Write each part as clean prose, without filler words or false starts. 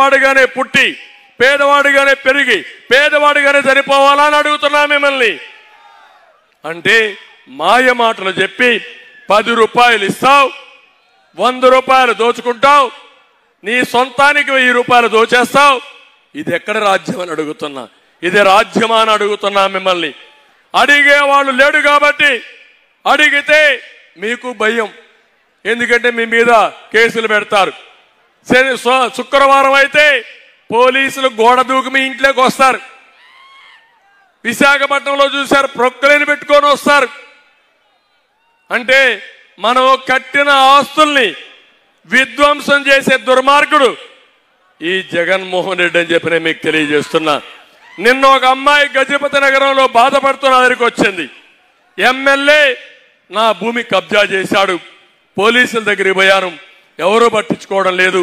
పేదవాడిగానే పుట్టి పేదవాడిగానే పెరిగి పేదవాడిగానే చనిపోవాలని అడుగుతున్నా మిమ్మల్ని. అంటే మాయ మాటలు చెప్పి 10 రూపాయలు ఇస్తావు, 100 రూపాయలు దోచుకుంటావు, నీ సొంతానికి 1000 రూపాయలు దోచేస్తావు. ఇది ఎక్కడ రాజ్యం అని అడుగుతున్నా. ఇది రాజ్యమా అని అడుగుతున్నా మిమ్మల్ని. అడిగేవాళ్ళు లేడు కాబట్టి అడిగితే మీకు భయం. ఎందుకంటే మీ మీద కేసులు పెడతారు. శుక్రవారం అయితే పోలీసులు గోడ దూకి మీ ఇంట్లోకి వస్తారు. విశాఖపట్నంలో చూశారు, ప్రొక్కలేని పెట్టుకొని వస్తారు. అంటే మనం కట్టిన ఆస్తుల్ని విధ్వంసం చేసే దుర్మార్గుడు ఈ జగన్మోహన్ రెడ్డి అని చెప్పి నేను మీకు తెలియజేస్తున్నా. నిన్న ఒక అమ్మాయి గజపతి నగరంలో బాధపడుతున్న దగ్గరికి వచ్చింది. ఎమ్మెల్యే నా భూమి కబ్జా చేశాడు, పోలీసుల దగ్గరికి పోయాను, ఎవరూ పట్టించుకోవడం లేదు,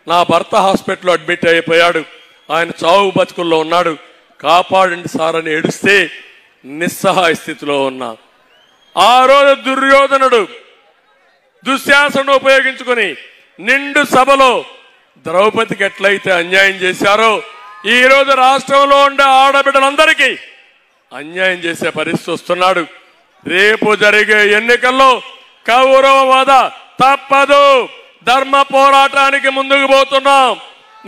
నా భర్త హాస్పిటల్లో అడ్మిట్ అయిపోయాడు, ఆయన చావు బతుకుల్లో ఉన్నాడు, కాపాడండి సార్ అని ఏడుస్తే నిస్సహాయ స్థితిలో ఉన్నా. ఆ రోజు దుర్యోధనుడు దుశ్శాసనం ఉపయోగించుకుని నిండు సభలో ద్రౌపదికి ఎట్లయితే అన్యాయం చేశారో ఈ రోజు రాష్ట్రంలో ఉండే ఆడబిడ్డలందరికీ అన్యాయం చేసే పరిస్థితి వస్తున్నాడు. రేపు జరిగే ఎన్నికల్లో కౌరవవాద తప్పదు, ధర్మ పోరాటానికి ముందుకు పోతున్నాం.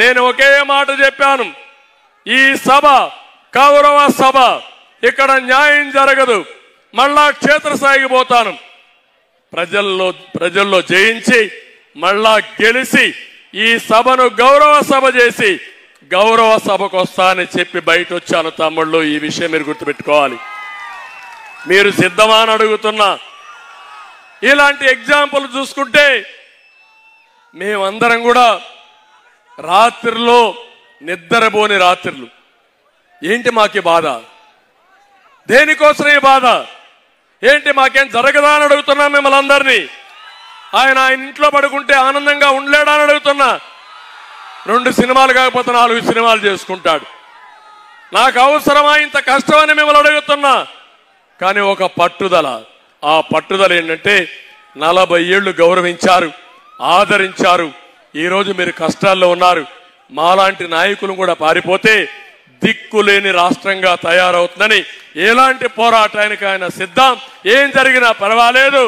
నేను ఒకే మాట చెప్పాను, ఈ సభ కౌరవ సభ, ఇక్కడ న్యాయం జరగదు, మళ్ళా క్షేత్రస్థాయికి పోతాను, ప్రజల్లో జయించి మళ్ళా గెలిచి ఈ సభను గౌరవ సభ చేసి గౌరవ సభకు వస్తా అని చెప్పి బయట వచ్చాను. తమ్ముళ్ళు, ఈ విషయం మీరు గుర్తుపెట్టుకోవాలి. మీరు సిద్ధమా అని అడుగుతున్నా. ఇలాంటి ఎగ్జాంపుల్ చూసుకుంటే మేమందరం కూడా రాత్రిలో నిద్రపోని రాత్రులు. ఏంటి మాకి బాధ? దేనికోసం ఈ బాధ? ఏంటి మాకేం జరగదా అని అడుగుతున్నా మిమ్మల్ని అందరినీ. ఆయన ఇంట్లో పడుకుంటే ఆనందంగా ఉండలేడా అని అడుగుతున్నా. 2 సినిమాలు కాకపోతే 4 సినిమాలు చేసుకుంటాడు. నాకు అవసరమా ఇంత కష్టమని మిమ్మల్ని అడుగుతున్నా. కానీ ఒక పట్టుదల, ఆ పట్టుదల ఏంటంటే 40 ఏళ్లు గౌరవించారు, ఆదరించారు. ఈరోజు మీరు కష్టాల్లో ఉన్నారు. మాలాంటి నాయకులు కూడా పారిపోతే దిక్కులేని రాష్ట్రంగా తయారవుతుందని ఎలాంటి పోరాటానికి ఆయన సిద్ధం. ఏం జరిగినా పర్వాలేదు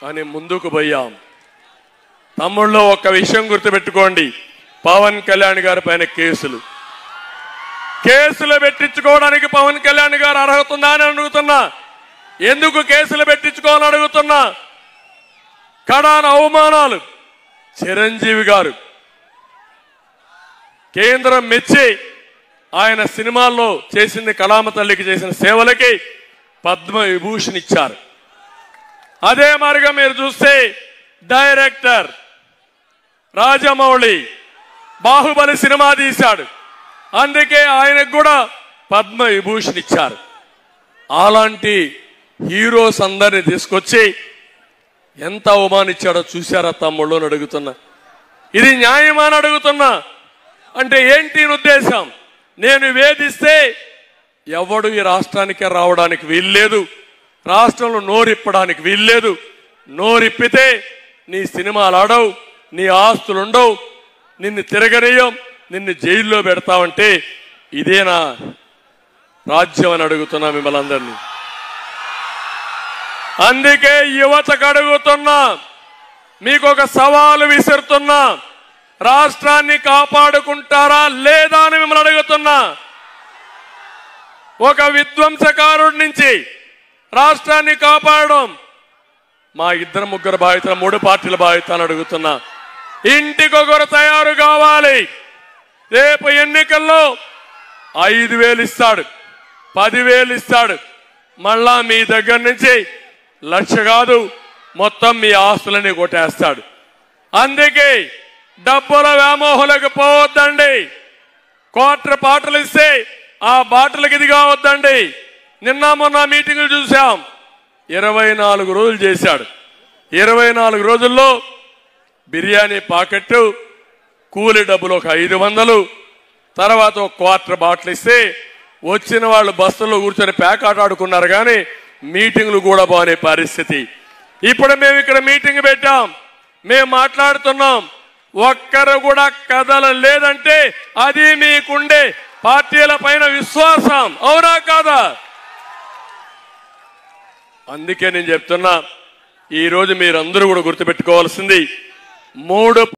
అని ముందుకు పోయాం. తమ్ముళ్ళు, ఒక్క విషయం గుర్తుపెట్టుకోండి, పవన్ కళ్యాణ్ గారి పైన కేసులు పెట్టించుకోవడానికి పవన్ కళ్యాణ్ గారు అర్హత ఉందా అని అడుగుతున్నా. ఎందుకు కేసులు పెట్టించుకోవాలని అడుగుతున్నా. కడాన అవమానాలు. చిరంజీవి గారు కేంద్రం మెచ్చి ఆయన సినిమాల్లో చేసింది, కళామ తల్లికి చేసిన సేవలకి పద్మ విభూషణ్ ఇచ్చారు. అదే మాదిరిగా మీరు చూస్తే డైరెక్టర్ రాజమౌళి బాహుబలి సినిమా తీశాడు, అందుకే ఆయనకు కూడా పద్మ విభూషణ్ ఇచ్చారు. అలాంటి హీరోస్ అందరిని తీసుకొచ్చి ఎంత అవమానించాడో చూశారా తమ్ముళ్ళు అని అడుగుతున్నా. ఇది న్యాయమా అని అడుగుతున్నా. అంటే ఏంటి ఉద్దేశం? నేను వేధిస్తే ఎవడు ఈ రాష్ట్రానికి రావడానికి వీల్లేదు, రాష్ట్రంలో నోరిప్పడానికి వీల్లేదు. నోరిప్పితే నీ సినిమాలు ఆడవు, నీ ఆస్తులు ఉండవు, నిన్ను తిరగనీయం, నిన్ను జైల్లో పెడతావంటే ఇదేనా రాజ్యం అని అడుగుతున్నా మిమ్మల్ని అందరినీ. అందుకే యువతకు అడుగుతున్నా, మీకు ఒక సవాలు విసురుతున్నా, రాష్ట్రాన్ని కాపాడుకుంటారా లేదా అని మిమ్మల్ని అడుగుతున్నా. ఒక విధ్వంసకారుడి నుంచి రాష్ట్రాన్ని కాపాడడం మా 2-3 బాధ్యత, 3 పార్టీల బాధ్యత అని అడుగుతున్నా. ఇంటికొకరు తయారు కావాలి. రేపు ఎన్నికల్లో 5,000 ఇస్తాడు, 10,000 ఇస్తాడు. మళ్ళా మీ దగ్గర నుంచి 1,00,000 కాదు, మొత్తం మీ ఆస్తులని కొట్టేస్తాడు. అందుకే డబ్బుల వ్యామోహులకు పోవద్దండి. క్వార్టర్ బాటలు ఇస్తే ఆ బాటలకు ఇది కావద్దండి. నిన్న మొన్న మీటింగులు చూసాం, 24 రోజులు చేశాడు. 24 రోజుల్లో బిర్యానీ పాకెట్టు, కూలి డబ్బులు ఒక 500, తర్వాత ఒక క్వార్టర్ బాటిల్ ఇస్తే వచ్చిన వాళ్ళు బస్సులో కూర్చొని పేకాట ఆడుకున్నారు. కానీ మీటింగ్లు కూడా బాగునే పరిస్థితి. ఇప్పుడు మేము ఇక్కడ మీటింగ్ పెట్టాం, మేము మాట్లాడుతున్నాం. ఒక్కరు కూడా కదలలేదంటే అది మీకుండే పార్టీల పైన విశ్వాసం, అవునా కాదా? అందుకే నేను చెప్తున్నా, ఈరోజు మీరందరూ కూడా గుర్తుపెట్టుకోవాల్సింది 3